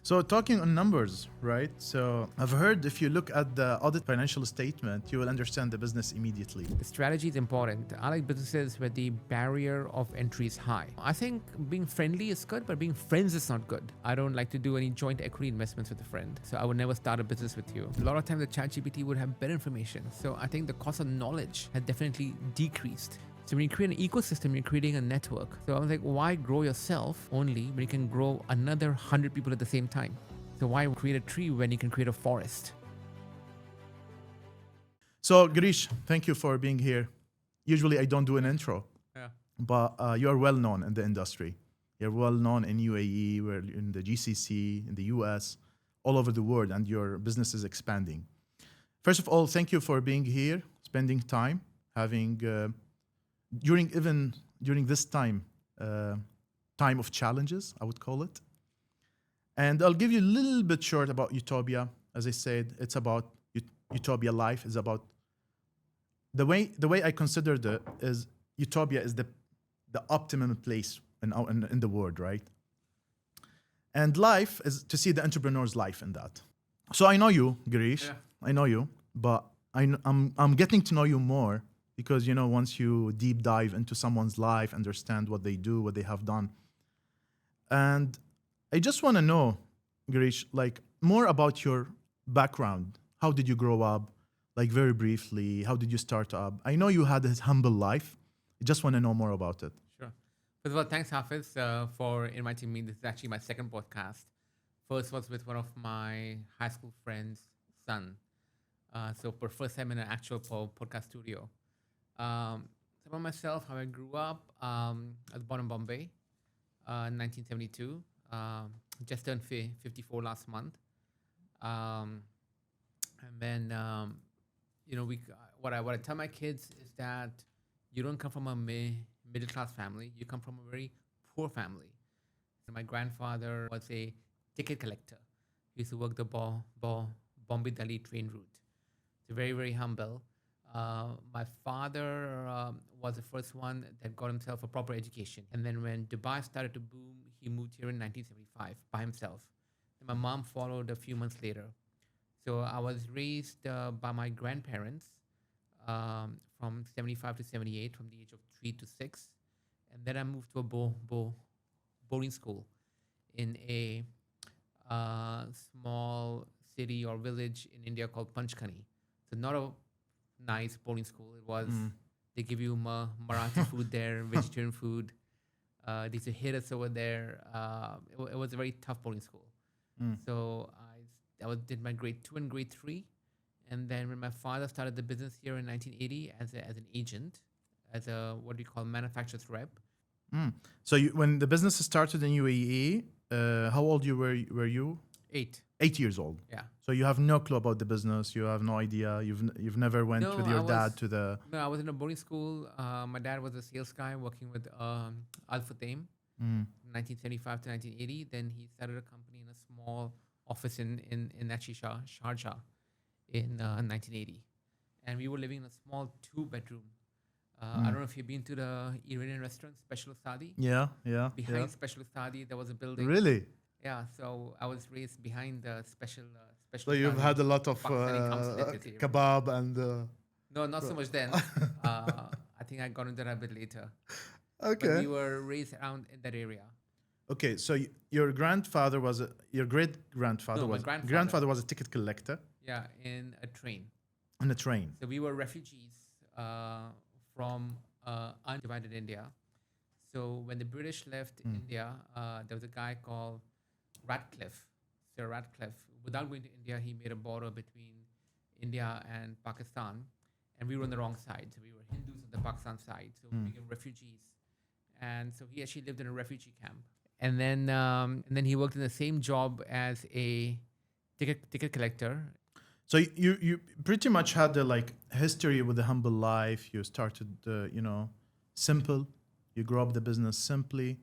So talking on numbers, right? So I've heard if you look at the audit financial statement, you will understand the business immediately. The strategy is important. I like businesses where the barrier of entry is high. I think being friendly is good, but being friends is not good. I don't like to do any joint equity investments with a friend. So I would never start a business with you. A lot of times the ChatGPT would have better information. So I think the cost of knowledge has definitely decreased. So when you create an ecosystem, you're creating a network. So I was like, why grow yourself only when you can grow another 100 people at the same time? So why create a tree when you can create a forest? So Girish, thank you for being here. Usually I don't do an intro, Yeah. but you are well known in the industry. You're well known in UAE, we're in the GCC, in the US, all over the world, and your business is expanding. First of all, thank you for being here, spending time, having during this time of challenges, I would call it. And I'll give you a little bit short about Utopia. As I said, it's about Utopia Life. Is about the way I considered it is Utopia is the optimum place in the world, right? And life is to see the entrepreneur's life in that. So I know you, Girish. Yeah. I know you, but I'm getting to know you more because once you deep dive into someone's life, understand what they do, what they have done, and I just want to know, Girish, like more about your background. How did you grow up? Like very briefly, how did you start up? I know you had a humble life. I just want to know more about it. Sure. First of all, thanks, Hafiz, for inviting me. This is actually my second podcast. First was with one of my high school friends' son. So for first time in an actual podcast studio. So about myself, how I grew up, I was born in Bombay, 1972. Just turned 54 last month. And then, what I tell my kids is that you don't come from a middle class family. You come from a very poor family. So my grandfather was a ticket collector. He used to work the Bombay Delhi train route. So very, very humble. My father was the first one that got himself a proper education. And then when Dubai started to boom, he moved here in 1975 by himself. And my mom followed a few months later. So I was raised by my grandparents from 75 to 78, from the age of 3 to 6. And then I moved to a boarding school in a small city or village in India called Panchkani. So not a nice boarding school. It was, they give you Marathi food there, vegetarian food. They used to hit us over there. It was a very tough boarding school. So I did my grade 2 and grade 3. And then when my father started the business here in 1980 as an agent, as a what do you call manufacturer's rep. So when the business started in UAE, how old were you? 8. 8 years old. Yeah. So you have no clue about the business. You have no idea. You've never went No, with your dad to the. No, I was in a boarding school. My dad was a sales guy working with Al Futtaim, 1975 to 1980. Then he started a company in a small office in actually Sharjah in 1980. And we were living in a small 2-bedroom. I don't know if you've been to the Iranian restaurant, Special Sadi. Yeah. Behind Special Sadi, there was a building. Really? Yeah, so I was raised behind the special. So you've had a lot of Pakistani comes kebab and. No, not so much then. I think I got into that a bit later. Okay. But we were raised around in that area. Okay, so your grandfather was your great grandfather No, my was grandfather. was a ticket collector Yeah, in a train. on a train. So we were refugees from undivided India. So when the British left India, there was a guy called Radcliffe, Sir Radcliffe. Without going to India, he made a border between India and Pakistan, and we were on the wrong side. So we were Hindus on the Pakistan side, so we became refugees. And so he actually lived in a refugee camp. And then he worked in the same job as a ticket collector. So you pretty much had the like history with the humble life. You started simple. You grew up the business simply.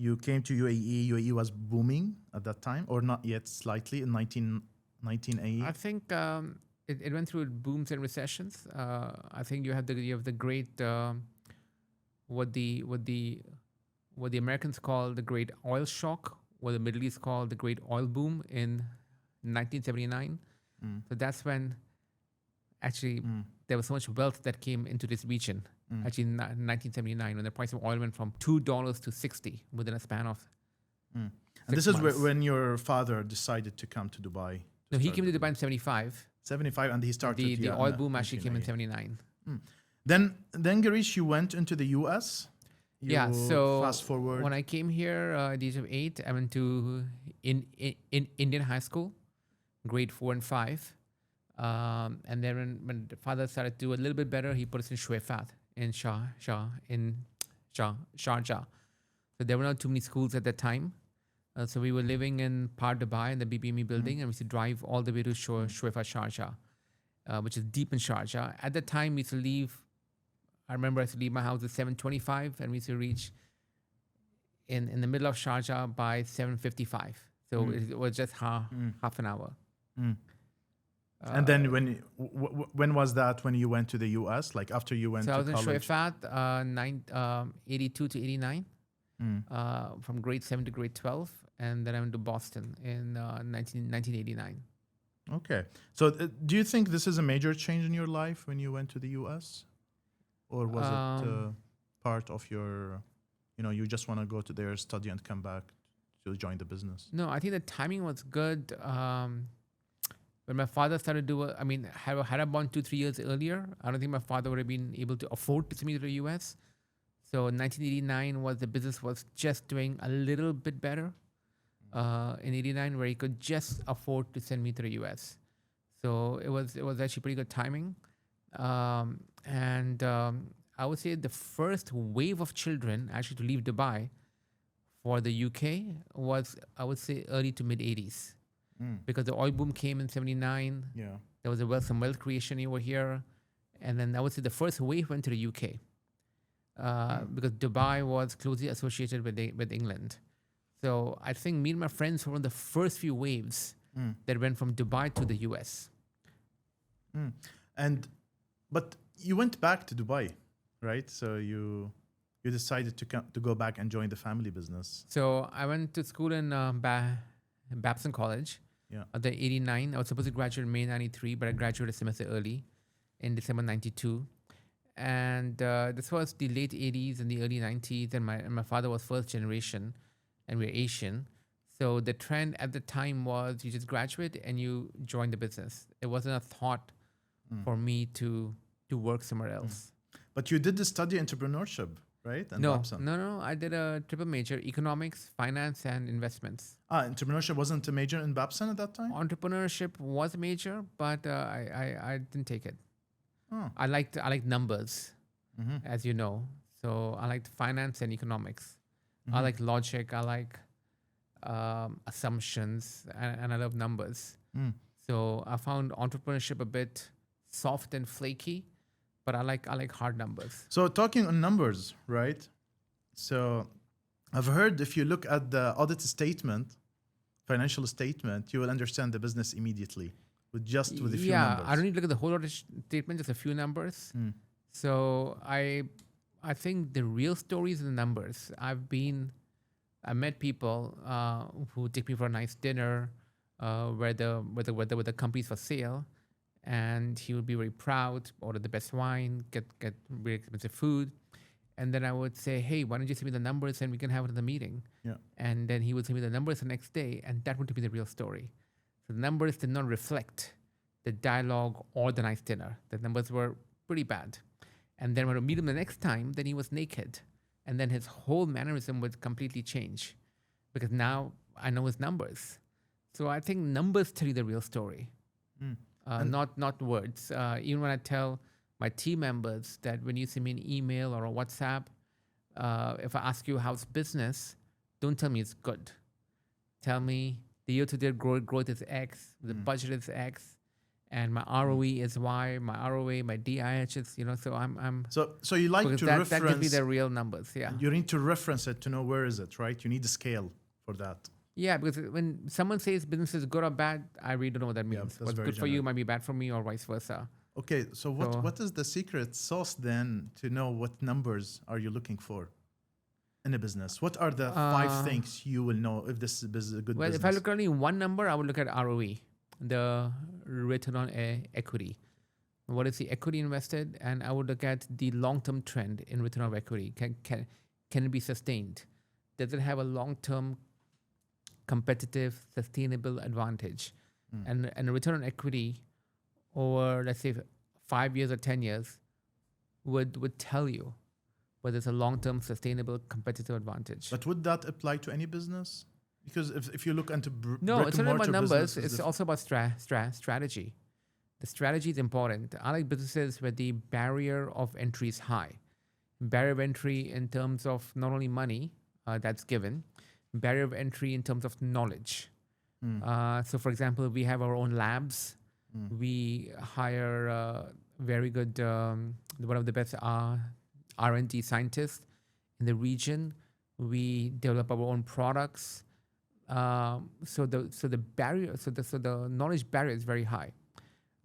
You came to UAE. UAE was booming at that time, or not yet, slightly in 1980. I think it went through booms and recessions. I think you have the great what the Americans call the great oil shock what the Middle East called the Great Oil Boom in 1979. So that's when actually there was so much wealth that came into this region. Actually, in 1979, when the price of oil went from $2 to 60 within a span of And 6 this is months. when your father decided to come to Dubai. No, he start came to the Dubai in 75. 75, and he started The here oil in boom actually came in 1998. 79. Then Girish, you went into the US. Yeah, You so fast forward. when I came here at the age of 8, I went to in Indian high school, grade 4 and 5. And then when the father started to do a little bit better, he put us in Shuefat in Sharjah. So there were not too many schools at that time. So we were living in Par Dubai in the BBME building, and we used to drive all the way to Shuefat Sharjah, which is deep in Sharjah. At the time, we used to leave. I remember I used to leave my house at 7:25, and we used to reach in the middle of Sharjah by 7:55. So it was just half an hour. And then when was that when you went to the US? Like after you went So to I was in college? Shuefat, 82 to 89, from grade 7 to grade 12. And then I went to Boston in 1989. Okay. So do you think this is a major change in your life when you went to the US? Or was it part of your, you just want to go to there, study, and come back to join the business? No, I think the timing was good. When my father started had I born 2-3 years earlier, I don't think my father would have been able to afford to send me to the US. So 1989 the business was just doing a little bit better. In 89, where he could just afford to send me to the US. So it was actually pretty good timing. And I would say the first wave of children actually to leave Dubai for the UK was, I would say, early to mid 80s. Because the oil boom came in 79. Yeah. There was some wealth creation over here. And then I would say the first wave went to the UK. Because Dubai was closely associated with England. So I think me and my friends were one of the first few waves that went from Dubai to the US. But you went back to Dubai, right? So you decided to go back and join the family business. So I went to school in Babson College. Yeah. The 89. I was supposed to graduate in May 93, but I graduated a semester early in December 92. And this was the late 80s and the early 90s. And my father was first generation, and we're Asian. So the trend at the time was you just graduate and you join the business. It wasn't a thought for me to work somewhere else. But you did study entrepreneurship, right? And Babson. No. I did a triple major: economics, finance, and investments. Entrepreneurship wasn't a major in Babson at that time? Entrepreneurship was a major, but I didn't take it. Oh. I liked numbers, as you know. So I liked finance and economics. I like logic. I like assumptions, and I love numbers. So I found entrepreneurship a bit soft and flaky, but I like hard numbers. So talking on numbers, right? So I've heard if you look at the audit statement, financial statement, you will understand the business immediately with a few numbers. Yeah, I don't need to look at the whole audit statement, just a few numbers. So I think the real story is in the numbers. I met people who take me for a nice dinner, where the company's for sale, and he would be very proud, order the best wine, get very expensive food, and then I would say, hey, why don't you send me the numbers and we can have it in the meeting? Yeah. And then he would send me the numbers the next day, and that would be the real story. So the numbers did not reflect the dialogue or the nice dinner. The numbers were pretty bad. And then when I would meet him the next time, then he was naked. And then his whole mannerism would completely change, because now I know his numbers. So I think numbers tell you the real story, not words. Even when I tell my team members that when you send me an email or a WhatsApp, if I ask you how's business, don't tell me it's good. Tell me the year-to-date growth is X, the budget is X, and my ROE is Y, my ROA, my DIH is, so I'm. So you like to reference. That gives me the real numbers, yeah. You need to reference it to know where is it, right? You need a scale for that. Yeah, because when someone says business is good or bad, I really don't know what that means. that's What's very good for you might be bad for me, or vice versa. Okay, so what is the secret sauce then to know what numbers are you looking for? in a business? What are the five things you will know if this is a good Well, business? if I look at only one number, I would look at ROE, the return on equity. What is the equity invested? And I would look at the long-term trend in return of equity. Can it be sustained? Does it have a long-term competitive, sustainable advantage? And a return on equity over, let's say, 5 years or 10 years would tell you whether it's a long-term, sustainable, competitive advantage. But would that apply to any business? Because if you look into No, brick it's and not about mortar numbers. business, It's also about strategy. The strategy is important. I like businesses where the barrier of entry is high. Barrier of entry in terms of not only money that's given, barrier of entry in terms of knowledge. So, for example, we have our own labs. We hire very good, one of the best R&D scientists in the region. We develop our own products. So the barrier, so the knowledge barrier is very high.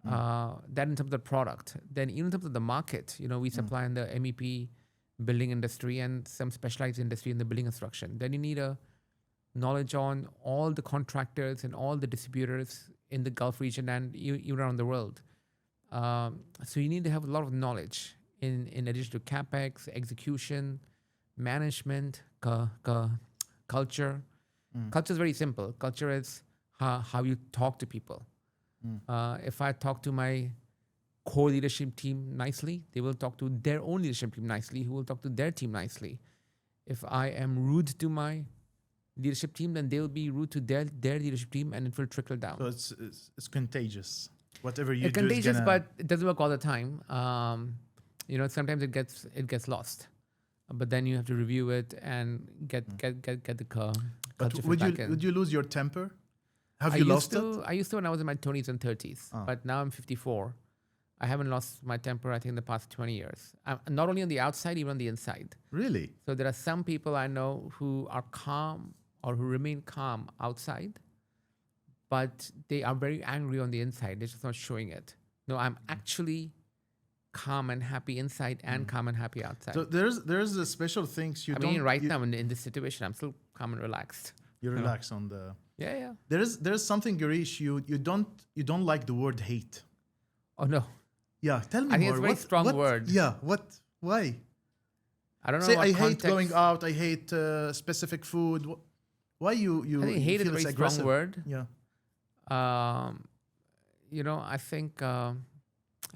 That in terms of the product. Then even in terms of the market, we supply in the MEP building industry and some specialized industry in the building construction. Then you need a knowledge on all the contractors and all the distributors in the Gulf region and even around the world. So you need to have a lot of knowledge in addition to CapEx, execution, management, culture. Culture is very simple. Culture is how you talk to people. If I talk to my core leadership team nicely, they will talk to their own leadership team nicely, who will talk to their team nicely. If I am rude to my leadership team, then they will be rude to their leadership team, and it will trickle down. So it's contagious. Whatever you It's do contagious, is gonna... but it doesn't work all the time. Sometimes it gets lost, but then you have to review it and get the culture But back in. would you lose your temper? Have I you used lost to, it? I used to when I was in my 20s and 30s, but now I'm 54. I haven't lost my temper, I think, in the past 20 years. Not only on the outside, even on the inside. Really? So there are some people I know who are calm or who remain calm outside, but they are very angry on the inside. They're just not showing it. No, I'm actually calm and happy inside and calm and happy outside. So there's a special things you I don't... mean, right now in this situation, I'm still calm and relaxed. You relax on the... Yeah. There's something, Girish, you don't like the word hate. Oh no. Yeah, tell me more. I think it's a very strong word. Yeah, what? Why? I don't know. Say what I context. hate going out. I hate specific food. Why you I think hate is a feel very it's strong aggressive? word. Yeah. I think I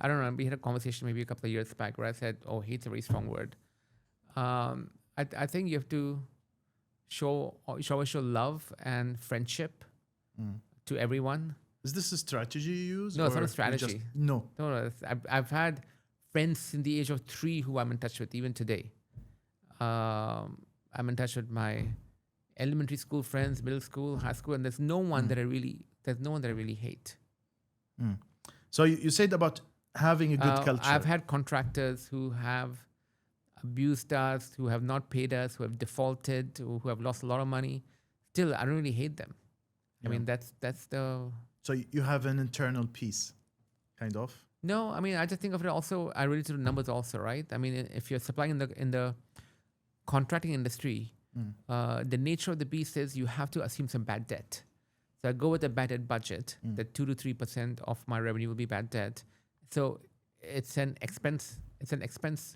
don't know. We had a conversation maybe a couple of years back where I said, "Oh, hate's a very strong word." I think you have to show love and friendship to everyone. Is this a strategy you use? No, it's or not a you strategy. just- no. No, I've had friends in the age of 3 who I'm in touch with even today. I'm in touch with my elementary school friends, middle school, high school, and there's no one that I really hate. So you said about having a good culture. I've had contractors who have abused us, who have not paid us, who have defaulted, who have lost a lot of money. Still, I don't really hate them. I mean, that's the... So you have an internal peace, kind of. No, I mean, I just think of it also, I relate to the numbers also, right? I mean, if you're supplying in the contracting industry, the nature of the beast is you have to assume some bad debt. So I go with a bad debt budget, that 2 to 3% of my revenue will be bad debt. So it's an expense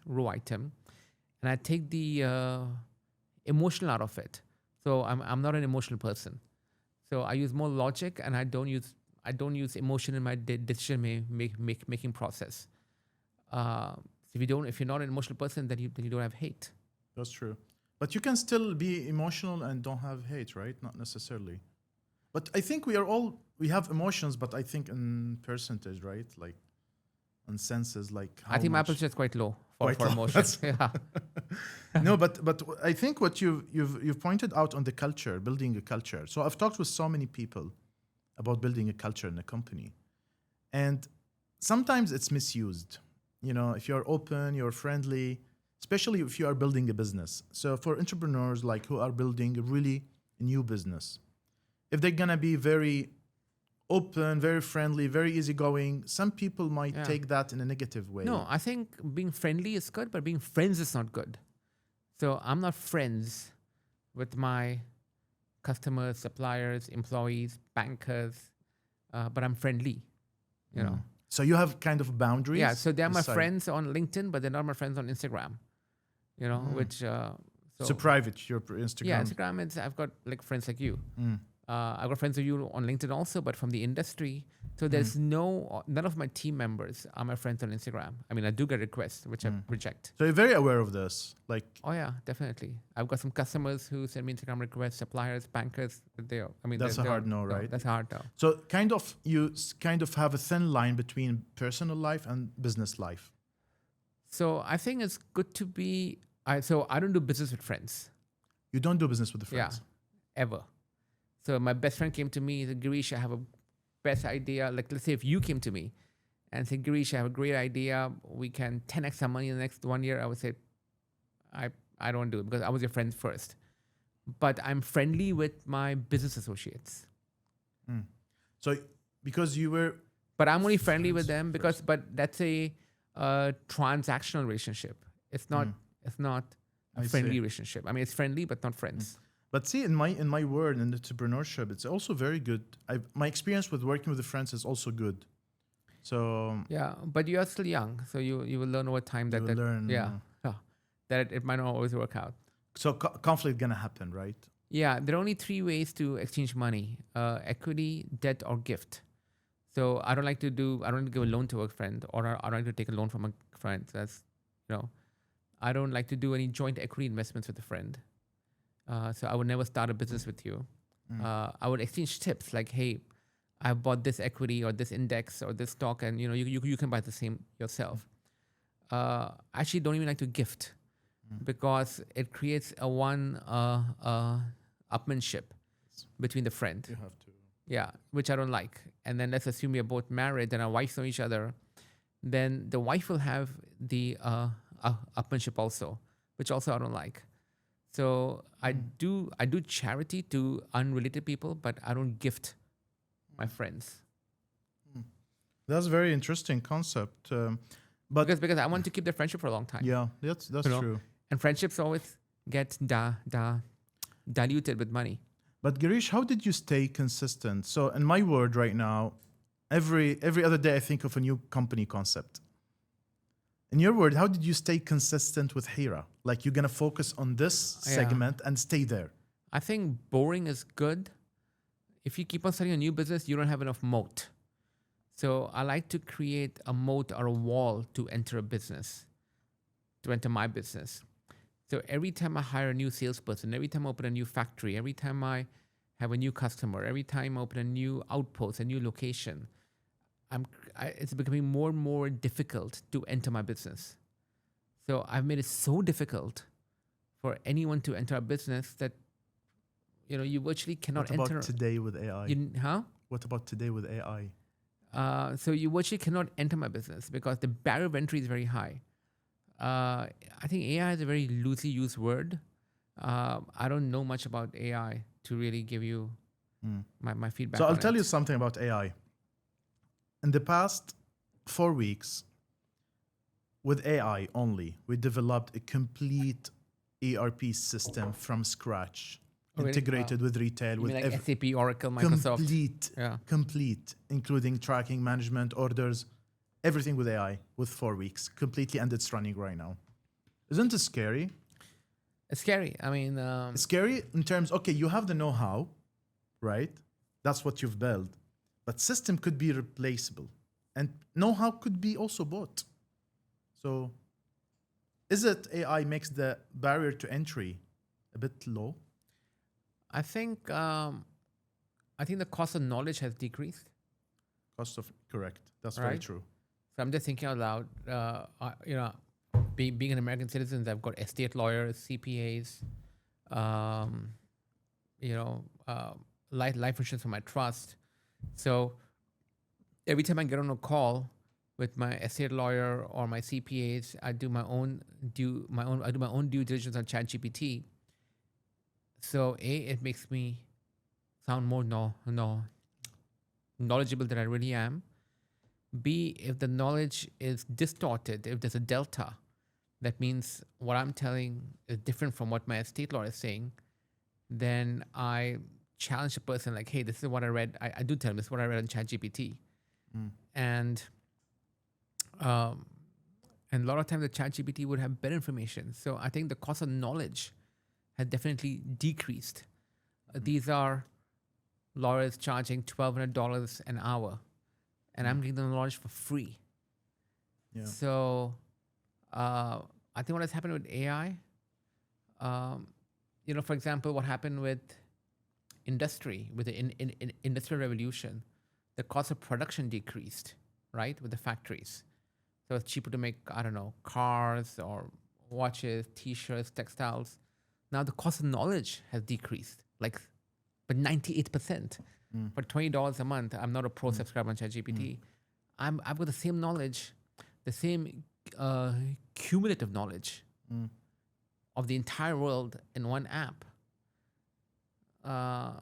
row item. And I take the emotional out of it. So I'm not an emotional person. So I use more logic, and I don't use emotion in my decision making process. So if you're not an emotional person, then you don't have hate. That's true. But you can still be emotional and don't have hate, right? Not necessarily. But I think we have emotions, but I think in percentage, right? Like in senses, like how I think my much- percentage is quite low for low. emotions. Yeah. No, but I think what you've pointed out on the culture, building a culture. So I've talked with so many people about building a culture in a company, and sometimes it's misused. If you're open, you're friendly, especially if you are building a business. So for entrepreneurs like who are building a really new business, if they're gonna be very open, very friendly, very easygoing, some people might take that in a negative way. No, I think being friendly is good, but being friends is not good. So I'm not friends with my customers, suppliers, employees, bankers, but I'm friendly, you know. So you have kind of boundaries. Yeah, so they're my beside- friends on LinkedIn, but they're not my friends on Instagram, you know, which So private, your Instagram. yeah, Instagram is I've got like friends like you. I've got friends of you on LinkedIn also, but from the industry. So there's none of my team members are my friends on Instagram. I mean, I do get requests, which I reject. So you're very aware of this. Like, Oh yeah, definitely. I've got some customers who send me Instagram requests, suppliers, bankers. That's a hard no, right? That's a hard no. so you kind of have a thin line between personal life and business life. So I think it's good to be. So I don't do business with friends. You don't do business with the friends. Yeah, ever. So my best friend came to me and said, Girish, I have a best idea. Like, let's say if you came to me and said, Girish, I have a great idea. We can 10x our money in the next 1 year. I would say, I don't do it because I was your friend first. But I'm friendly with my business associates. So because you were, But I'm only friendly with them but that's a transactional relationship. It's not a I friendly see. relationship. I mean, it's friendly, but not friends. but see, in my word in entrepreneurship, it's also very good. My experience with working with the friends is also good. So Yeah, but you are still young, so you will learn over time that will that learn, that it might not always work out. so conflict gonna happen, right? Yeah, there are only three ways to exchange money: equity, debt, or gift. So I don't like to give a loan to a friend, or I don't like to take a loan from a friend. That's I don't like to do any joint equity investments with a friend. So I would never start a business with you. I would exchange tips like, hey, I bought this equity or this index or this stock, and you can buy the same yourself. I actually don't even like to gift because it creates a upmanship between the friend. You have to. Yeah, which I don't like. And then let's assume we are both married and our wives know each other. Then the wife will have the upmanship also, which also I don't like. So I do charity to unrelated people, but I don't gift my friends. That's a very interesting concept. But Because I want to keep the friendship for a long time. yeah, that's You know? true. And friendships always get diluted with money. But Girish, how did you stay consistent? So in my world right now, every other day I think of a new company concept. In your word, how did you stay consistent with Hira? Like you're gonna focus on this Yeah. segment and stay there. I think boring is good. If you keep on starting a new business, you don't have enough moat. So I like to create a moat or a wall to enter a business, to enter my business. So every time I hire a new salesperson, every time I open a new factory, every time I have a new customer, every time I open a new outpost, a new location, it's becoming more and more difficult to enter my business. So I've made it so difficult for anyone to enter a business that you virtually cannot What about enter. today with AI? What about today with AI? So you virtually cannot enter my business because the barrier of entry is very high. I think AI is a very loosely used word. I don't know much about AI to really give you my feedback. So I'll on tell it. you something about AI. In the past 4 weeks, with AI only, we developed a complete ERP system from scratch, Oh, really? integrated with retail, You with mean like SAP, Oracle, Microsoft. complete, including tracking, management, orders, everything with AI with 4 weeks, completely, and it's running right now. Isn't it scary? It's scary. I mean, It's scary in terms, okay, you have the know-how, right? That's what you've built. But system could be replaceable. And know-how could be also bought. So is it AI makes the barrier to entry a bit low? I think the cost of knowledge has decreased. Correct. That's very Right. true. So I'm just thinking out loud. Being an American citizen, I've got estate lawyers, CPAs, life insurance for my trust. So every time I get on a call with my estate lawyer or my CPAs, I do my own due diligence on ChatGPT. So it makes me sound more knowledgeable than I really am. B, if the knowledge is distorted, if there's a delta, that means what I'm telling is different from what my estate law is saying, then I challenge the person like, hey, this is what I read. I do tell them this is what I read on ChatGPT. And um, and a lot of times the ChatGPT would have better information. So I think the cost of knowledge has definitely decreased. These are lawyers charging $1,200 an hour, and I'm giving them knowledge for free. Yeah. So I think what has happened with AI, for example, what happened with industry, with the industrial revolution, the cost of production decreased, right, with the factories. So it's cheaper to make, I don't know, cars or watches, T-shirts, textiles. Now the cost of knowledge has decreased, but 98%. For $20 a month, I'm not a pro subscriber on ChatGPT. I've got the same knowledge, the same cumulative knowledge of the entire world in one app for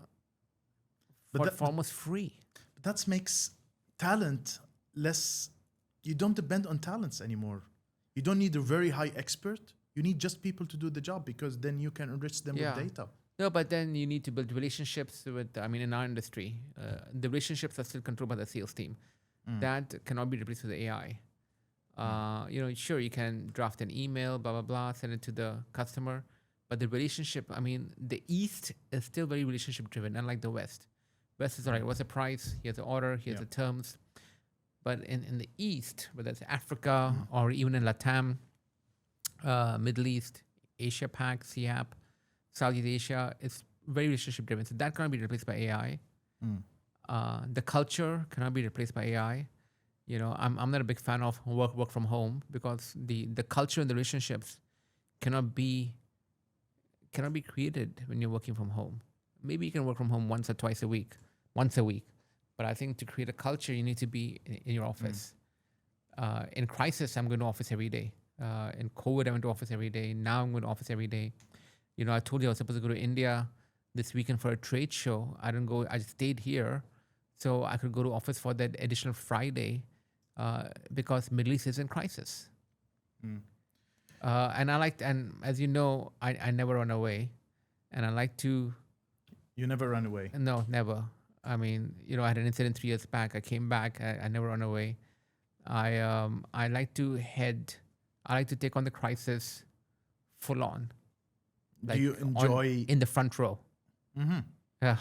almost free. But that makes talent less. You don't depend on talents anymore. You don't need a very high expert. You need just people to do the job, because then you can enrich them with data. No, but then you need to build relationships with, in our industry, the relationships are still controlled by the sales team. That cannot be replaced with AI. Sure, you can draft an email, blah, blah, blah, send it to the customer. But the relationship, the East is still very relationship driven, unlike the West. West is all right, what's the price? Here's the order, here's the terms. But in the East, whether it's Africa or even in Latam, Middle East, Asia Pac, CIAP, Southeast Asia, it's very relationship driven. So that cannot be replaced by AI. The culture cannot be replaced by AI. I'm not a big fan of work from home, because the culture and the relationships cannot be created when you're working from home. Maybe you can work from home once a week. But I think to create a culture, you need to be in your office. In crisis, I'm going to office every day. In COVID, I went to office every day. Now I'm going to office every day. I told you I was supposed to go to India this weekend for a trade show. I didn't go. I just stayed here so I could go to office for that additional Friday because Middle East is in crisis. And as you know, I never run away. And I like to... You never run away? No, never. I had an incident 3 years back. I came back. I never run away. I like to take on the crisis full on. Do you enjoy... in the front row. Yeah.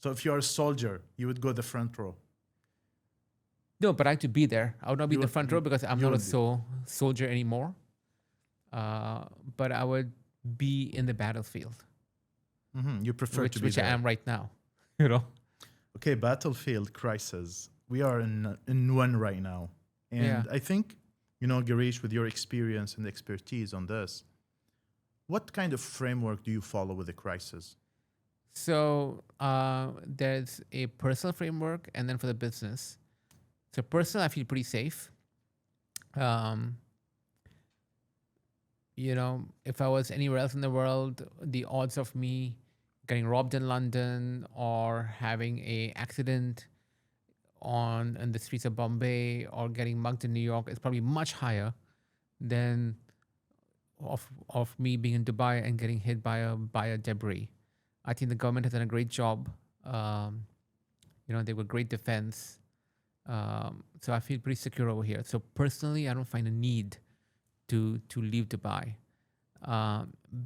So if you're a soldier, you would go the front row? No, but I like to be there. I would not be in the front row because I'm not a soldier anymore. But I would be in the battlefield. You prefer to be which there. I am right now. Okay, battlefield crisis. We are in one right now. And I think, Girish, with your experience and expertise on this, what kind of framework do you follow with the crisis? So there's a personal framework, and then for the business. So personal, I feel pretty safe. If I was anywhere else in the world, the odds of me getting robbed in London or having a accident in the streets of Bombay or getting mugged in New York is probably much higher than of me being in Dubai and getting hit by a debris. I think the government has done a great job. They were great defense. So I feel pretty secure over here. So personally, I don't find a need to leave Dubai.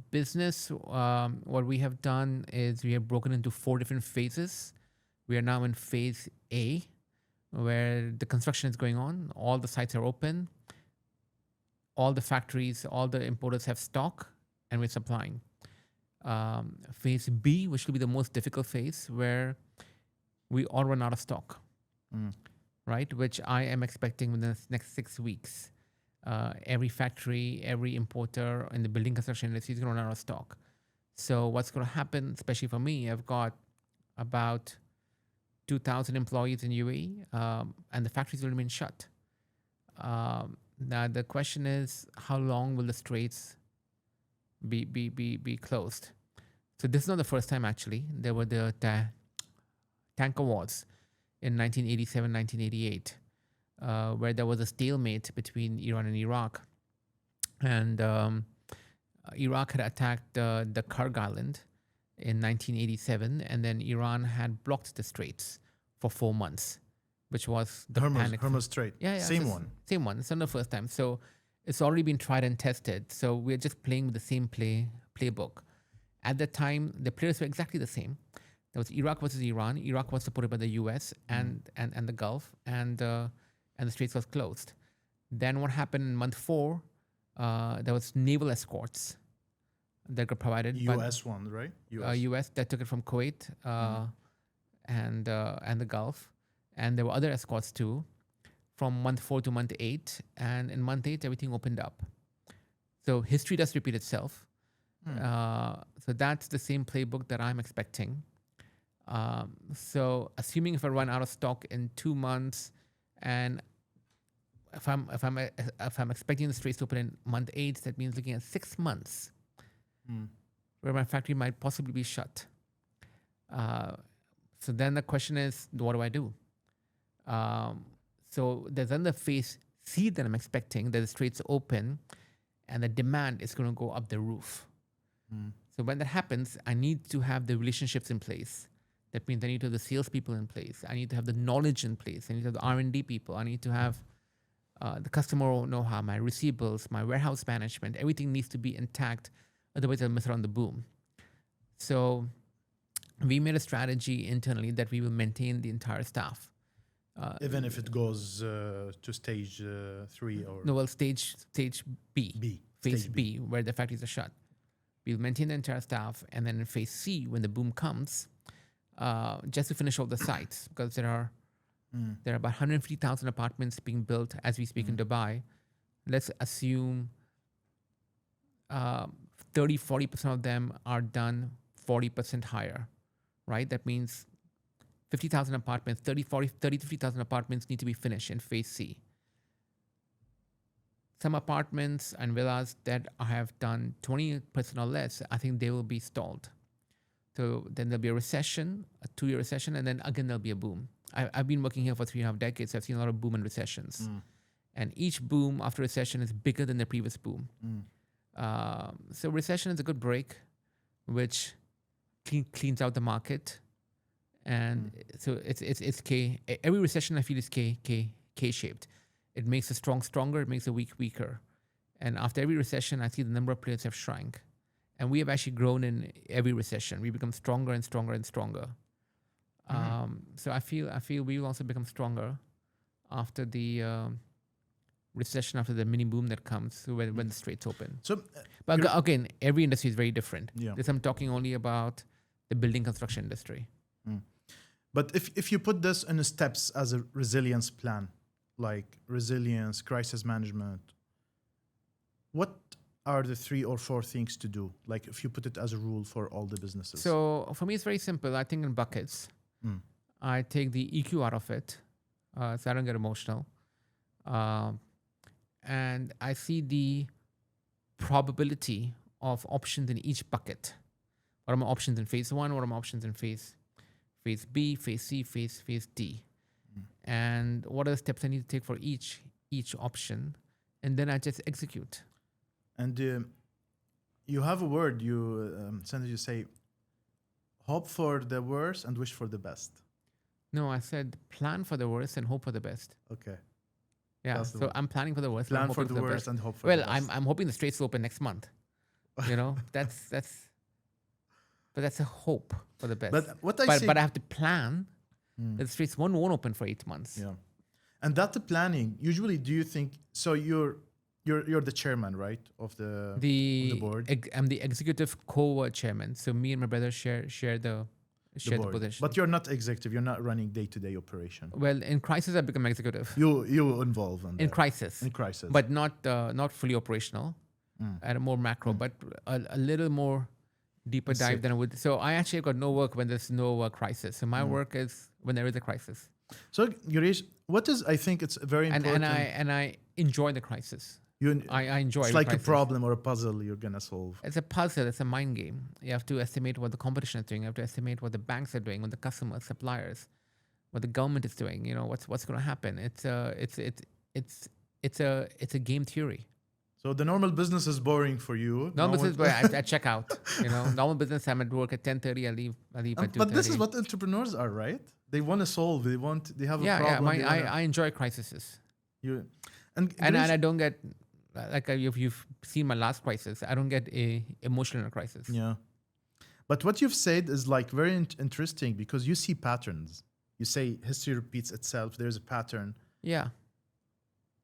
Business, what we have done is we have broken into 4 different phases. We are now in phase A, where the construction is going on. All the sites are open. All the factories, all the importers have stock, and we're supplying. Phase B, which will be the most difficult phase, where we all run out of stock, right? Which I am expecting within the next 6 weeks. Every factory, every importer in the building construction industry is going to run out of stock. So what's going to happen, especially for me, I've got about 2,000 employees in UAE, and the factories will remain shut. Now the question is, how long will the straits be closed? So this is not the first time, actually. There were the tanker wars in 1987, 1988, where there was a stalemate between Iran and Iraq. and Iraq had attacked the Karg Island in 1987, and then Iran had blocked the straits for 4 months, which was the panic. Hormuz Strait. Yeah, Same it's one. Same one. It's not the first time. So it's already been tried and tested. So we're just playing with the same playbook. At the time, the players were exactly the same. There was Iraq versus Iran. Iraq was supported by the U.S. and the Gulf, and the straits was closed. Then what happened in month 4? There was naval escorts that got provided US one, right? by US that took it from Kuwait and the Gulf, and there were other escorts too, from month 4 to month 8, and in month 8 everything opened up. So history does repeat itself. So that's the same playbook that I'm expecting. So assuming if I run out of stock in 2 months, and if I'm expecting the straits to open in month 8, that means looking at 6 months where my factory might possibly be shut. So then the question is, what do I do? So there's another phase C that I'm expecting, that the straits open and the demand is going to go up the roof. So when that happens, I need to have the relationships in place. That means I need to have the salespeople in place. I need to have the knowledge in place. I need to have the R&D people. I need to have the customer know-how, my receivables, my warehouse management. Everything needs to be intact. Otherwise, I'll miss out on the boom. So we made a strategy internally that we will maintain the entire staff. Even if it goes to stage 3 or... No, well, stage B. Phase Stage B, where the factories are shut. We'll maintain the entire staff. And then in phase C, when the boom comes, just to finish all the sites, because there are about 150,000 apartments being built as we speak in Dubai. Let's assume 30-40% of them are done 40% higher, right? That means 50,000 apartments, 30 to 50,000 apartments need to be finished in phase C. Some apartments and villas that I have done 20% or less, I think they will be stalled. So then there'll be a recession, a 2-year recession, and then again there'll be a boom. I've been working here for 3.5 decades. I've seen a lot of boom and recessions. And each boom after recession is bigger than the previous boom. So recession is a good break, which cleans out the market. And so it's K. Every recession I feel is K-shaped. It makes a strong stronger. It makes a weak weaker. And after every recession, I see the number of players have shrunk. And we have actually grown in every recession. We become stronger and stronger and stronger. So I feel we will also become stronger after the recession, after the mini boom that comes when the straits open. So, but again, every industry is very different. Yeah. This I'm talking only about the building construction industry. But if you put this in steps as a resilience plan, like resilience, crisis management, what are the 3 or 4 things to do? Like if you put it as a rule for all the businesses. So for me, it's very simple. I think in buckets. I take the EQ out of it, so I don't get emotional. And I see the probability of options in each bucket. What are my options in phase 1? What are my options in phase B, phase C, phase D? And what are the steps I need to take for each option? And then I just execute. And you have a word, sometimes you say, hope for the worst and wish for the best. No, I said plan for the worst and hope for the best. Okay. Yeah, so I'm planning for the worst. Plan and for hoping the for worst best. and hope for well, the best. I'm hoping the straits will open next month. You know, that's but that's a hope for the best. But what but I have to plan that the straits won't open for 8 months. Yeah. And that planning, usually do you think, so you're the chairman, right, of the board? I'm the executive co-chairman. So me and my brother share the position. But you're not executive. You're not running day-to-day operation. Well, in crisis, I become executive. You involve in crisis. In crisis. But not fully operational, at a more macro, but a little more deeper dive than I would. So I actually got no work when there's no crisis. So my work is when there is a crisis. So Girish, I think it's very important. And I enjoy the crisis. I enjoy it. It's like a problem or a puzzle you're going to solve. It's a puzzle. It's a mind game. You have to estimate what the competition is doing. You have to estimate what the banks are doing, what the customers, suppliers, what the government is doing. You know, what's going to happen. It's a game theory. So the normal business is boring for you. Normal business, where I check out. Normal business, I'm at work at 10:30. I leave at 2:30. But this is what entrepreneurs are, right? They want to solve. They have a Yeah, yeah. problem. I enjoy crises, You, and and Girish- I don't get like if you've seen my last crisis, I don't get a emotional crisis. yeah. But what you've said is like very interesting because you see patterns. You say history repeats itself. There's a pattern, Yeah,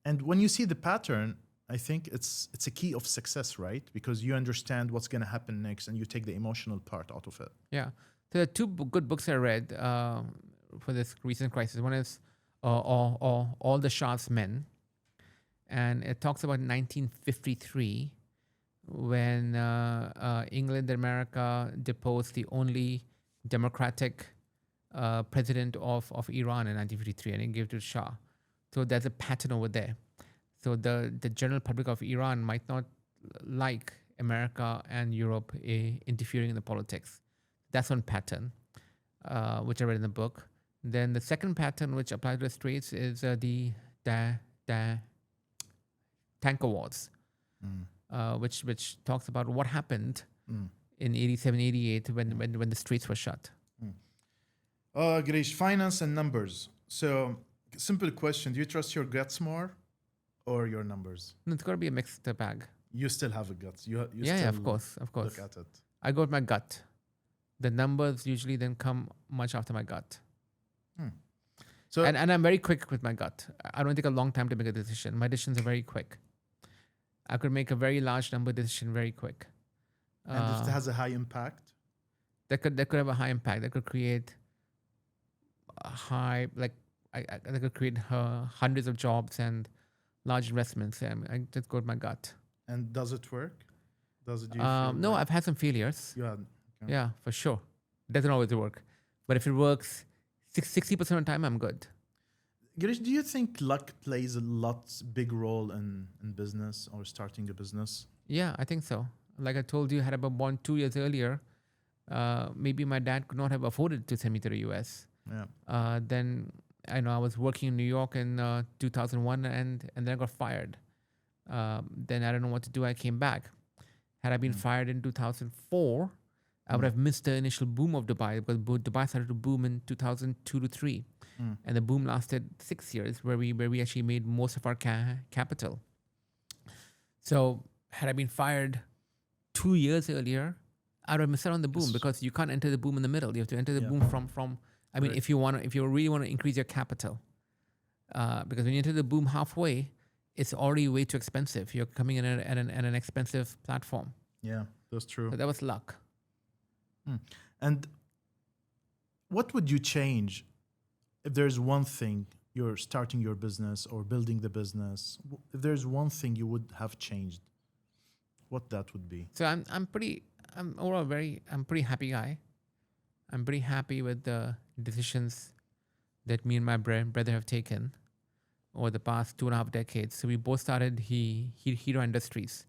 and when you see the pattern, I think it's a key of success, right? Because you understand what's going to happen next, and you take the emotional part out of it. yeah. There are two good books I read for this recent crisis. One is All the Shah's Men, and it talks about 1953 when England and America deposed the only democratic president of Iran in 1953, and it gave to Shah. So there's a pattern over there. So the general public of Iran might not like America and Europe interfering in the politics. That's one pattern, which I read in the book. Then the second pattern, which applies to the Straits, is the tanker wars, which talks about what happened in 87, 88 when the Straits were shut. Girish, finance and numbers. So, simple question: do you trust your guts more or your numbers? No, it's got to be a mixed bag. You still have a guts. You Yeah, still of course. look at it. I go with my gut. The numbers usually then come much after my gut. So, And I'm very quick with my gut. I don't take a long time to make a decision. My decisions are very quick. I could make a very large number decision very quick. and if it has a high impact, That could have a high impact. That could create a high, like, that could create hundreds of jobs and large investments. I just go with my gut. and does it work? Does it? Do you feel No, like I've had some failures. you had? Okay. Yeah, for sure. Doesn't always work. But if it works 60% of the time, I'm good. Girish, do you think luck plays a big role in business or starting a business? Yeah, I think so. Like I told you, had I been born 2 years earlier, maybe my dad could not have afforded to send me to the US. Yeah. Then I was working in New York in 2001 and then I got fired. Then I don't know what to do. I came back. Had I been fired in 2004, I would have missed the initial boom of Dubai because Dubai started to boom in 2002 to 3. And the boom lasted 6 years where we actually made most of our capital. So had I been fired 2 years earlier, I would have missed out on the boom because you can't enter the boom in the middle. You have to enter the boom from I mean, Right. if you really want to increase your capital, because when you enter the boom halfway, it's already way too expensive. You're coming in at an expensive platform. Yeah, that's true. So that was luck. And what would you change if there's one thing you're starting your business or building the business? If there's one thing you would have changed, what that would be? So I'm pretty happy guy. I'm pretty happy with the decisions that me and my brother have taken over the past 2.5 decades. So we both started Hero Industries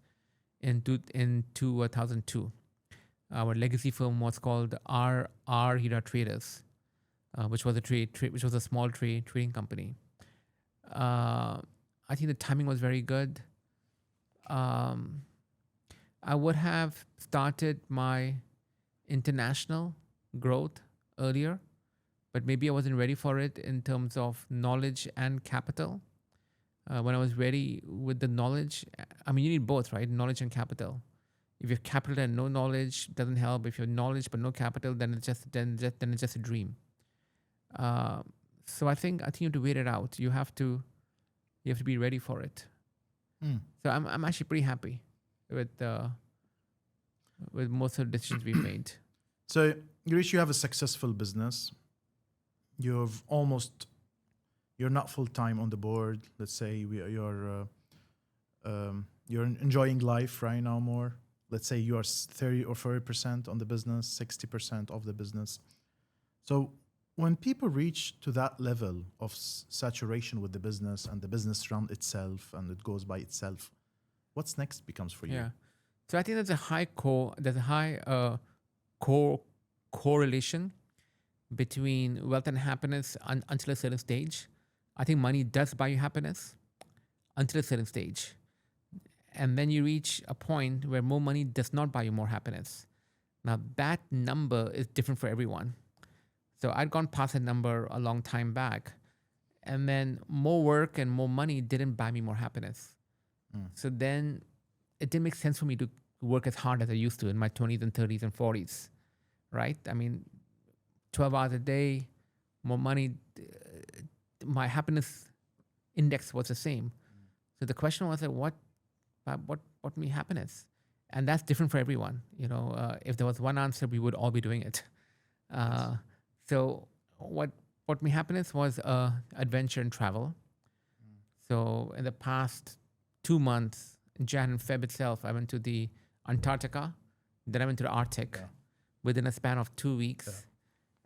in 2002. Our legacy firm was called R Hira Traders, which was a small trading company. I think the timing was very good. I would have started my international growth earlier, but maybe I wasn't ready for it in terms of knowledge and capital. When I was ready with the knowledge, I mean, you need both, right? Knowledge and capital. If you have capital and no knowledge, doesn't help. If you have knowledge but no capital, then it's just a dream. So I think you have to wait it out. You have to be ready for it. So I'm actually pretty happy with most of the decisions we've made. So, Girish, you have a successful business. You're not full time on the board. Let's say you're enjoying life right now more. Let's say you are 30 or 40% on the business, 60% of the business. So when people reach to that level of saturation with the business and the business run itself and it goes by itself, what's next becomes for you? Yeah. So I think there's a high correlation between wealth and happiness until a certain stage. I think money does buy you happiness until a certain stage. And then you reach a point where more money does not buy you more happiness. Now that number is different for everyone. So I'd gone past that number a long time back. And then more work and more money didn't buy me more happiness. So then it didn't make sense for me to work as hard as I used to in my 20s and 30s and 40s, right? I mean, 12 hours a day, more money, my happiness index was the same. So the question was, like, what me happiness? And that's different for everyone. You know, if there was one answer, we would all be doing it. So what me happiness was adventure and travel. So in the past 2 months, in Jan and Feb itself, I went to the Antarctica, then I went to the Arctic within a span of 2 weeks.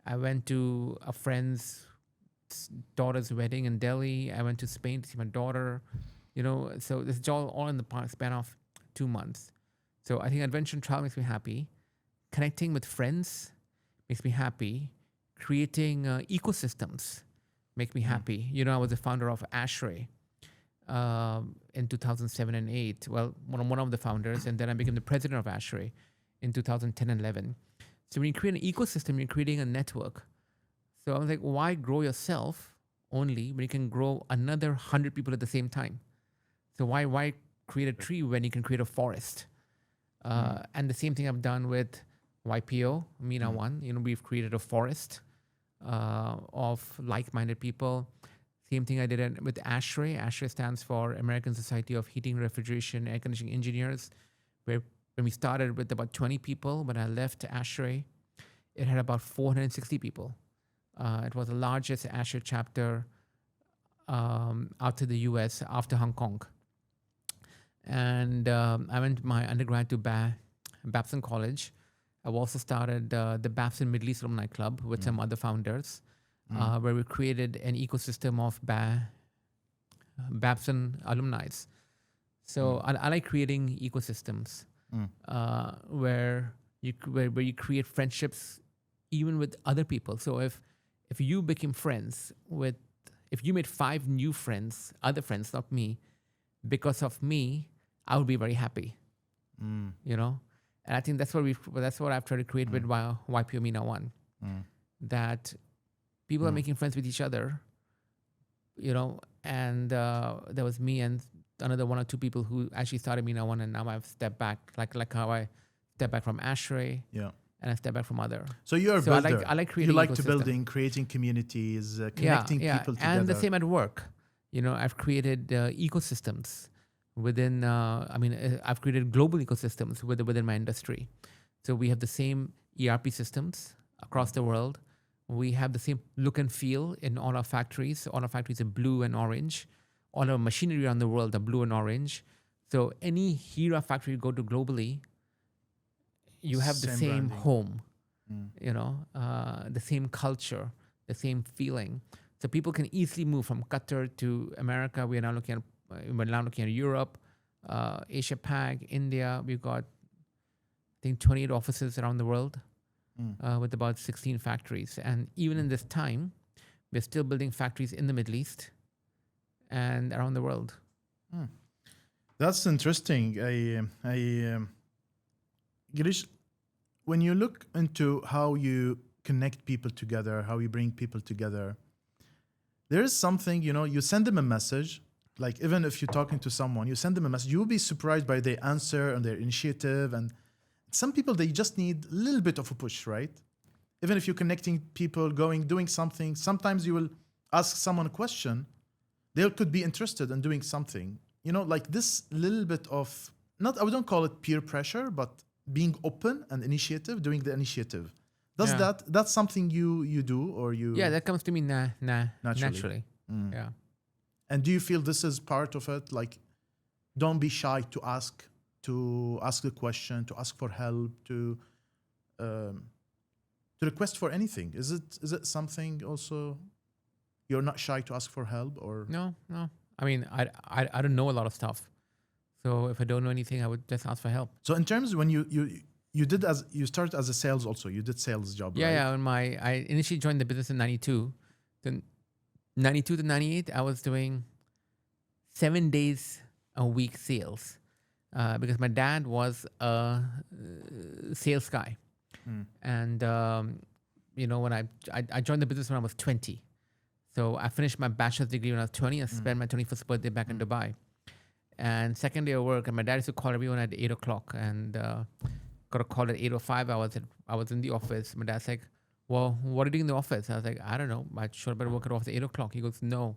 I went to a friend's daughter's wedding in Delhi. I went to Spain to see my daughter. You know, so this is all in the span of 2 months. So I think adventure and travel makes me happy. Connecting with friends makes me happy. Creating ecosystems make me happy. You know, I was the founder of ASHRAE in 2007 and 8. Well, one of the founders, and then I became the president of ASHRAE in 2010 and 11. So when you create an ecosystem, you're creating a network. So I was like, why grow yourself only when you can grow another 100 people at the same time? So why create a tree when you can create a forest? And the same thing I've done with YPO, Mina One. You know, we've created a forest of like-minded people. Same thing I did with ASHRAE. ASHRAE stands for American Society of Heating, Refrigeration, Air Conditioning Engineers, where when we started with about 20 people, when I left ASHRAE, it had about 460 people. It was the largest ASHRAE chapter out to the US after Hong Kong. And I went my undergrad to Babson College. I've also started the Babson Middle East Alumni Club with some other founders, where we created an ecosystem of Babson alumni. So I like creating ecosystems where you create friendships even with other people. So if you became friends with, if you made 5 new friends, other friends, not me, because of me, I would be very happy. You know, and I think that's what I've tried to create with YPO Mina One. That people are making friends with each other. You know, and there was me and another 1 or 2 people who actually started Mina One, and now I've stepped back, like how I stepped back from ASHRAE. And I step back from other. So you're a builder. I like creating. You like to building, creating communities, connecting people together. And the same at work. You know, I've created ecosystems within. I've created global ecosystems within my industry. So we have the same ERP systems across the world. We have the same look and feel in all our factories. All our factories are blue and orange. All our machinery around the world are blue and orange. So any Hira factory you go to globally, you have the same home, you know, the same culture, the same feeling. So people can easily move from Qatar to America. We're now looking at Europe, Asia Pac, India. We've got, I think, 28 offices around the world with about 16 factories. And even in this time, we're still building factories in the Middle East and around the world. That's interesting. Girish, when you look into how you connect people together, how you bring people together, there is something, you know, you send them a message, like even if you're talking to someone, you send them a message, you will be surprised by their answer and their initiative. And some people, they just need a little bit of a push, right? Even if you're connecting people, doing something, sometimes you will ask someone a question, they could be interested in doing something. You know, like this little bit of, I wouldn't call it peer pressure, but being open and doing the initiative. That's something you do, or you? Yeah, that comes to me naturally. Yeah. And do you feel this is part of it? Like, don't be shy to ask the question, to ask for help, to request for anything. Is it something also you're not shy to ask for help, or? No. I mean, I don't know a lot of stuff. So if I don't know anything, I would just ask for help. So in terms when you started as a sales also, you did sales job, right? Yeah. I initially joined the business in 92. Then 92 to 98, I was doing 7 days a week sales. because my dad was a sales guy. And, when I joined the business when I was 20. So I finished my bachelor's degree when I was 20 and spent my 21st birthday back in Dubai. And second day of work, and my dad used to call everyone at 8 o'clock, and got a call at 8:05. I was in the office. My dad's like, "Well, what are you doing in the office?" I was like, "I don't know. I should better work at office at 8 o'clock." He goes, "No,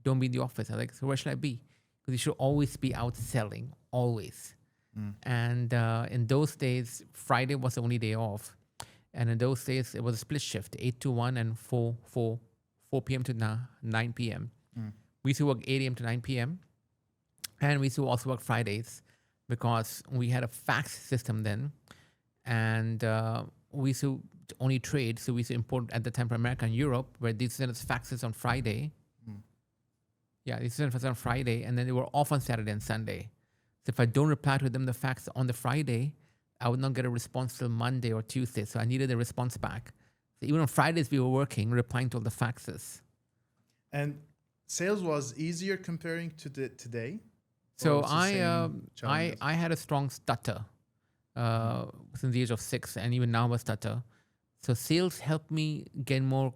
don't be in the office." I was like, "So where should I be?" Because you should always be out selling, always. And in those days, Friday was the only day off. And in those days, it was a split shift, 8 to 1 and 4 p.m. to 9 p.m. We used to work 8 a.m. to 9 p.m. And we used to also work Fridays because we had a fax system then. And we used to only trade. So we used to import at the time from America and Europe, where they sent us faxes on Friday. Yeah, they sent us on Friday, and then they were off on Saturday and Sunday. So if I don't reply to them the fax on the Friday, I would not get a response till Monday or Tuesday. So I needed a response back. So even on Fridays, we were working, replying to all the faxes. And sales was easier comparing to today? So Or it's the same challenges? I had a strong stutter since the age of 6, and even now I'm a stutter. So sales helped me gain more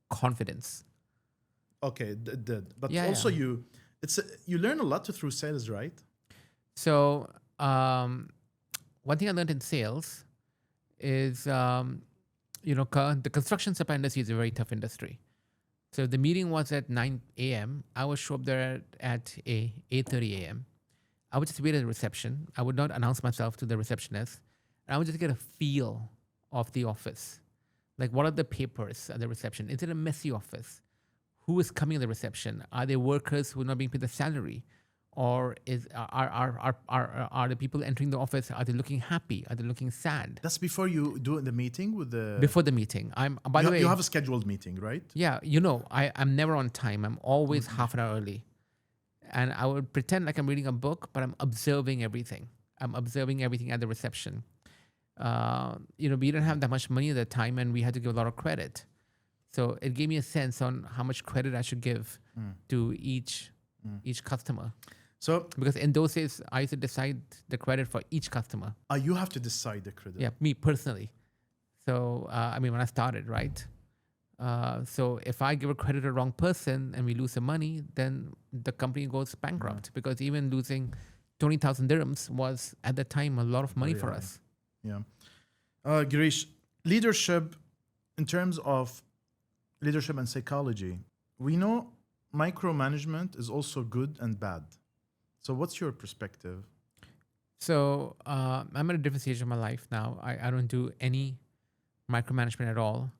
confidence. Okay, but Yeah, also yeah. you learn a lot through sales, right? So one thing I learned in sales is, the construction supply industry is a very tough industry. So the meeting was at 9 a.m. I would show up there at 8:30 a.m. I would just wait at the reception. I would not announce myself to the receptionist. I would just get a feel of the office. Like, what are the papers at the reception? Is it a messy office? Who is coming to the reception? Are there workers who are not being paid the salary? Or are the people entering the office, are they looking happy? Are they looking sad? That's before you do the meeting with the. Before the meeting. By the way, you have a scheduled meeting, right? yeah, I'm never on time. I'm always half an hour early. And I would pretend like I'm reading a book, but I'm observing everything. I'm observing everything at the reception. We didn't have that much money at the time, and we had to give a lot of credit. So it gave me a sense on how much credit I should give to each customer. So Because in those days, I used to decide the credit for each customer. you have to decide the credit. Yeah, me personally. So, when I started, right? So if I give a credit to the wrong person and we lose the money, then the company goes bankrupt, because even losing 20,000 dirhams was at the time a lot of money Very for high. us. Yeah. Girish, leadership, in terms of leadership and psychology, we know micromanagement is also good and bad. So what's your perspective? So I'm at a different stage of my life now. I don't do any micromanagement at all.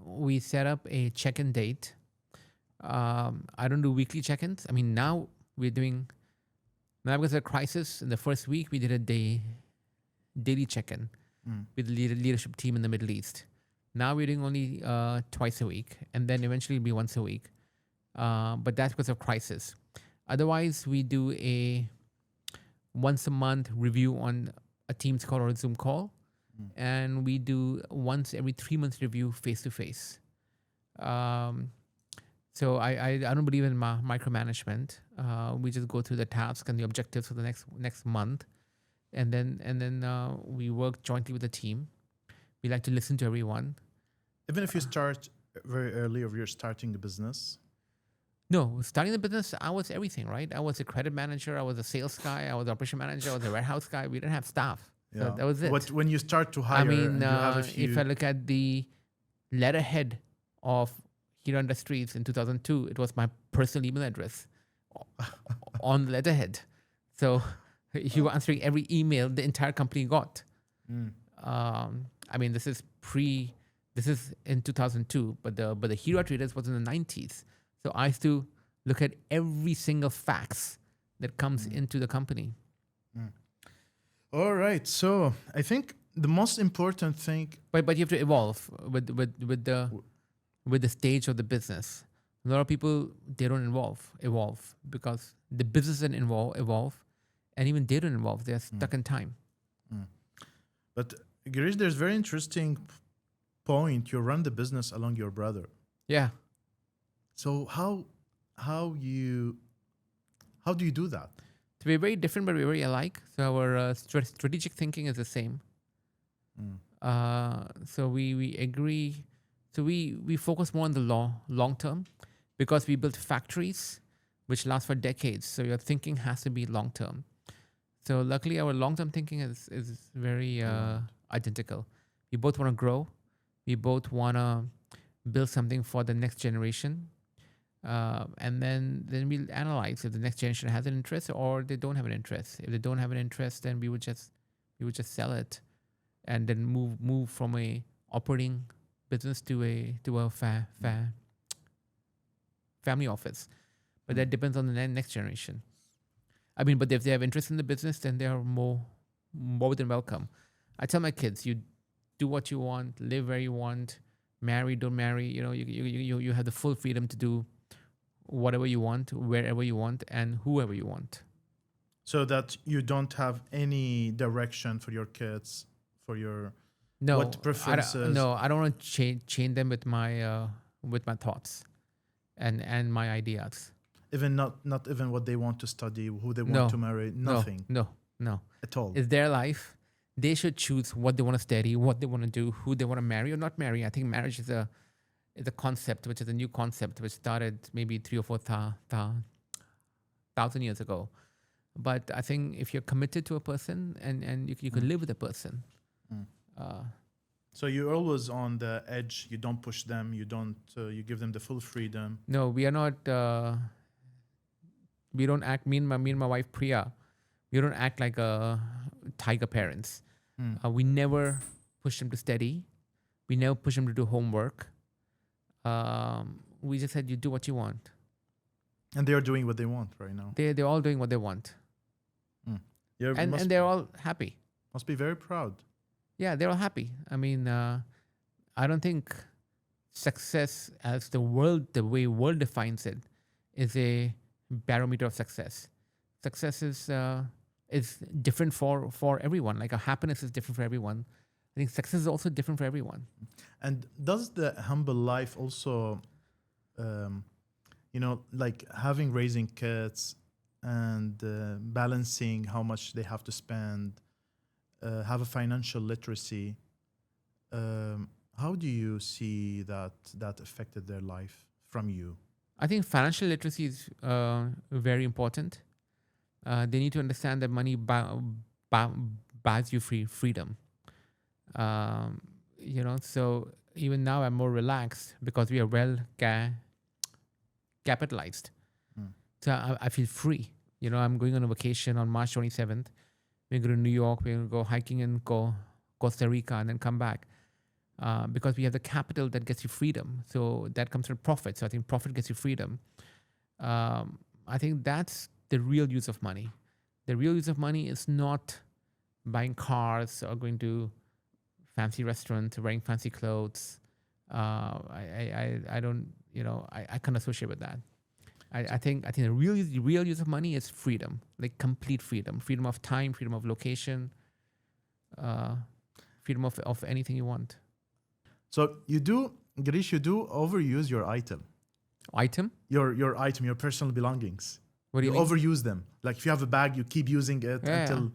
We set up a check-in date. I don't do weekly check-ins. Now because of the crisis, in the first week, we did a daily check-in with the leadership team in the Middle East. Now we're doing only twice a week, and then eventually it'll be once a week. But that's because of crisis. Otherwise, we do a once a month review on a Teams call or a Zoom call. And we do once every 3 months review face to face. So I don't believe in micromanagement. We just go through the tasks and the objectives for the next month, and then we work jointly with the team. We like to listen to everyone. Even if you start very early, or you're starting the business. No, starting the business, I was everything, right? I was a credit manager, I was a sales guy, I was an operation manager, I was a warehouse guy. We didn't have staff. So that was it. When you start to hire, and you have a few. if I look at the letterhead of Hirandani in 2002, it was my personal email address on the letterhead. So you were answering every email the entire company got. This is in 2002, but the Hero Traders was in the 90s. So I used to look at every single fax that comes into the company. All right. So I think the most important thing. But you have to evolve with the stage of the business. A lot of people, they don't evolve because the business doesn't evolve, and even they don't evolve. They're stuck in time. But Girish, there's very interesting point. You run the business along your brother. Yeah. So how How do you do that? So we're very different, but we're very alike. So our strategic thinking is the same. So we agree. So we focus more on the long term because we built factories which last for decades. So your thinking has to be long term. So luckily, our long term thinking is very identical. We both want to grow. We both want to build something for the next generation. And then we'll analyze if the next generation has an interest or they don't have an interest. If they don't have an interest, then we would just sell it, and then move from a operating business to a family office. But that depends on the next generation. I mean, but if they have interest in the business, then they are more than welcome. I tell my kids, you do what you want, live where you want, marry, don't marry. You know, you have the full freedom to do whatever you want, wherever you want, and whoever you want. So that you don't have any direction for your kids, for your what preferences. I don't want to chain them with my thoughts and my ideas. Even not even what they want to study, who they want to marry, nothing. No. At all. It's their life. They should choose what they want to study, what they want to do, who they want to marry or not marry. I think marriage is a concept, which is a new concept, which started maybe 3 or 4,000 years ago. But I think if you're committed to a person and you can live with a person. So you're always on the edge. You don't push them. You don't. You give them the full freedom. No, we are not. We don't act. Me and my wife Priya, we don't act like tiger parents. We never push them to study. We never push them to do homework. We just said, you do what you want. And they are doing what they want right now. They're all doing what they want. And they're all happy. Must be very proud. Yeah, they're all happy. I mean, I don't think success as the way world defines it is a barometer of success. Success is different for everyone. Like happiness is different for everyone. I think success is also different for everyone. And does the humble life also, like raising kids and balancing how much they have to spend, have a financial literacy, how do you see that affected their life from you? I think financial literacy is very important. They need to understand that money buys you freedom. So even now I'm more relaxed because we are well capitalized. So I feel free. I'm going on a vacation on March 27th. We're going to New York. We're going to go hiking in Costa Rica and then come back. Because we have the capital that gets you freedom. So that comes from profit. So I think profit gets you freedom. I think that's the real use of money. The real use of money is not buying cars or going to fancy restaurants, wearing fancy clothes. I don't, I can't associate with that. I think the real use of money is freedom, like complete freedom of time, freedom of location, freedom of anything you want. So Girish, you do overuse your item. Item? Your item, your personal belongings. What do you mean? mean? Overuse them. Like if you have a bag, you keep using it until,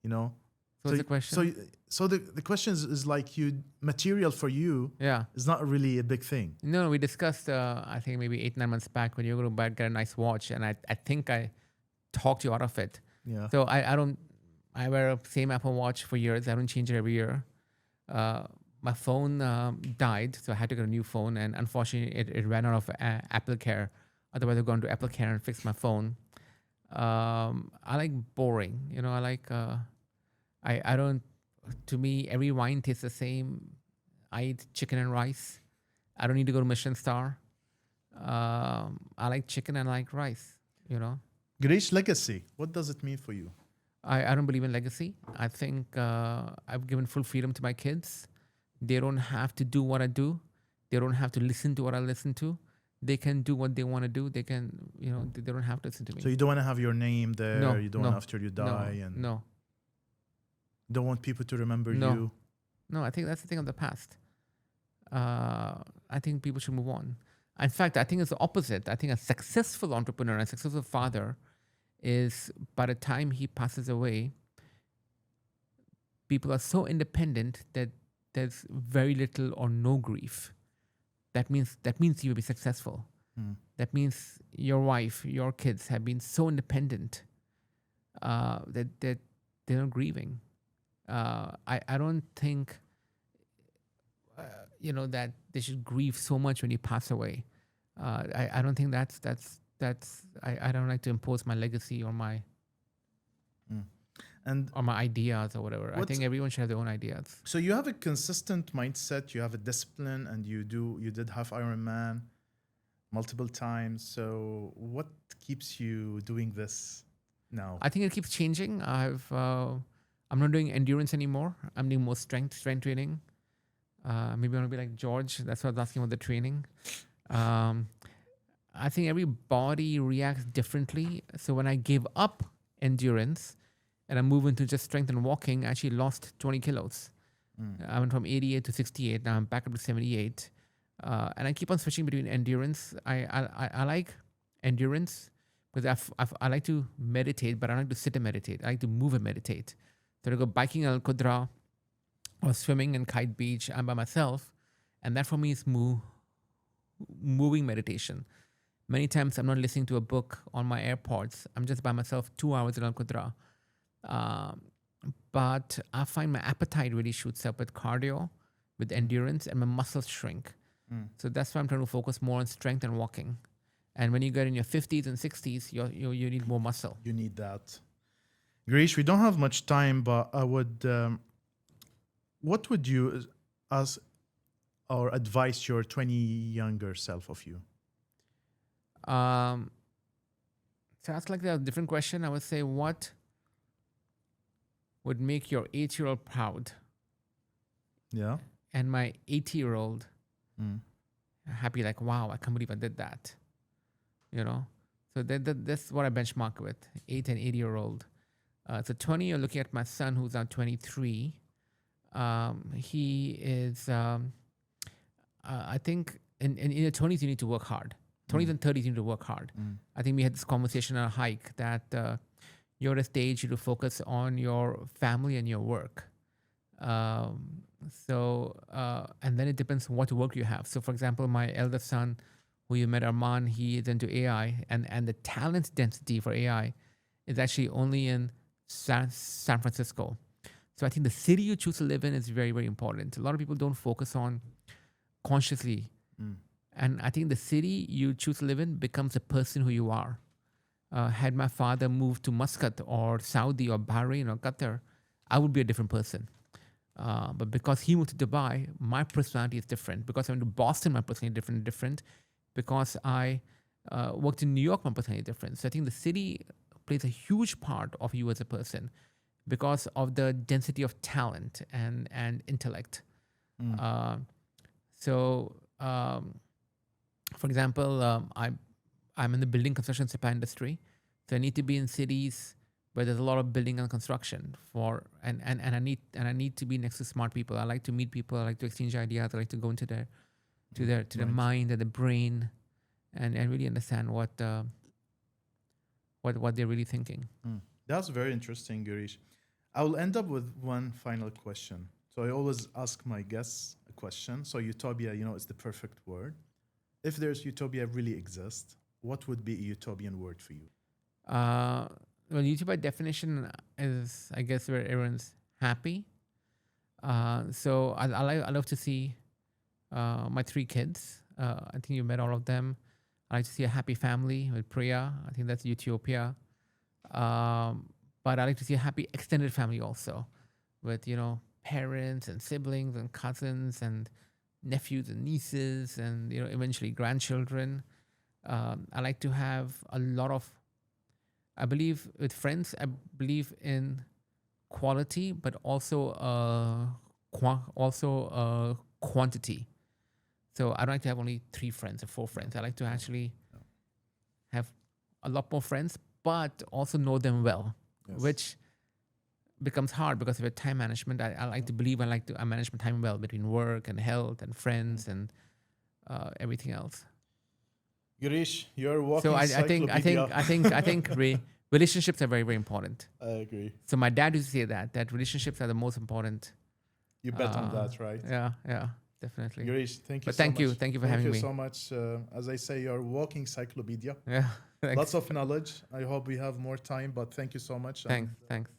So what's the question? So the question is like material for you is not really a big thing. No, we discussed, I think maybe 8-9 months back when you were going to get a nice watch. And I think I talked you out of it. Yeah. So I wear a same Apple Watch for years. I don't change it every year. My phone died, so I had to get a new phone. And unfortunately, it ran out of Apple Care. Otherwise, I've gone to Apple Care and fixed my phone. I like boring. I like... I don't, to me, every wine tastes the same. I eat chicken and rice. I don't need to go to Michelin star. I like chicken and I like rice, Girish, legacy, what does it mean for you? I don't believe in legacy. I think I've given full freedom to my kids. They don't have to do what I do. They don't have to listen to what I listen to. They can do what they want to do. They can, they don't have to listen to me. So you don't want to have your name there? No, you don't want after you die? No. Don't want people to remember you? No, I think that's the thing of the past. I think people should move on. In fact, I think it's the opposite. I think a successful entrepreneur, a successful father is by the time he passes away, people are so independent that there's very little or no grief. That means you will be successful. Mm. That means your wife, your kids have been so independent that they're not grieving. I don't think that they should grieve so much when you pass away. I don't think that's I don't like to impose my legacy or my And ideas or whatever. I what's think everyone should have their own ideas. so you have a consistent mindset, you have a discipline, and you did half Ironman multiple times. So what keeps you doing this now? I think it keeps changing. I'm not doing endurance anymore. I'm doing more strength training. Maybe I want to be like George. That's what I was asking about the training. I think every body reacts differently. So when I gave up endurance and I moved into just strength and walking, I actually lost 20 kilos. I went from 88 to 68. Now I'm back up to 78. And I keep on switching between endurance. I like endurance because I like to meditate, but I like to sit and meditate. I like to move and meditate. So I go biking in Al Qudra or swimming in Kite Beach. I'm by myself. And that for me is moving meditation. Many times I'm not listening to a book on my AirPods. I'm just by myself 2 hours in Al Qudra. But I find my appetite really shoots up with cardio, with endurance, and my muscles shrink. So that's why I'm trying to focus more on strength and walking. And when you get in your 50s and 60s, you need more muscle. You need that. Girish, we don't have much time, but I would. What would you ask or advise your 20 younger self of you? So that's like a different question. I would say, what would make your 8-year-old proud? Yeah. And my 80-year-old happy, like, wow, I can't believe I did that. So that's what I benchmark with, 8 and 80-year-old. So 20, you're looking at my son who's now 23. He is, I think, in your 20s, you need to work hard. 20s and 30s, you need to work hard. I think we had this conversation on a hike that you're at a stage you to focus on your family and your work. And then it depends what work you have. So, for example, my eldest son, who you met, Arman, he is into AI, and the talent density for AI is actually only in San Francisco. So I think the city you choose to live in is very, very important. A lot of people don't focus on consciously. And I think the city you choose to live in becomes the person who you are. Had my father moved to Muscat or Saudi or Bahrain or Qatar, I would be a different person. But because he moved to Dubai, my personality is different. Because I went to Boston, my personality is different. Because I worked in New York, my personality is different. So I think the city plays a huge part of you as a person because of the density of talent and intellect. For example, I'm in the building construction supply industry. So I need to be in cities where there's a lot of building and construction and I need to be next to smart people. I like to meet people. I like to exchange ideas. I like to go into their mind and the brain, and really understand what they're really thinking. That's very interesting, Girish. I will end up with one final question. So I always ask my guests a question. So utopia, is the perfect word. If there's utopia really exists, what would be a utopian word for you? Well, YouTube by definition is, I guess, where everyone's happy. So I love to see my 3 kids. I think you met all of them. I like to see a happy family with Priya. I think that's Utopia. But I like to see a happy extended family also, with parents and siblings and cousins and nephews and nieces and eventually grandchildren. I like to have a lot of. I believe with friends. I believe in quality, but also quantity. So I don't like to have only 3 friends or 4 friends. I like to actually have a lot more friends, but also know them well, which becomes hard because of your time management. I like to believe I manage my time well between work and health and friends and everything else. Girish, you're walking So I think relationships are very, very important. I agree. So my dad used to say that relationships are the most important. You bet on that, right? Yeah, definitely. Girish, thank you But so thank much. you for having me. Thank you so much. As I say, you're a walking encyclopedia. Yeah, thanks. Lots of knowledge. I hope we have more time, but thank you so much. Thanks.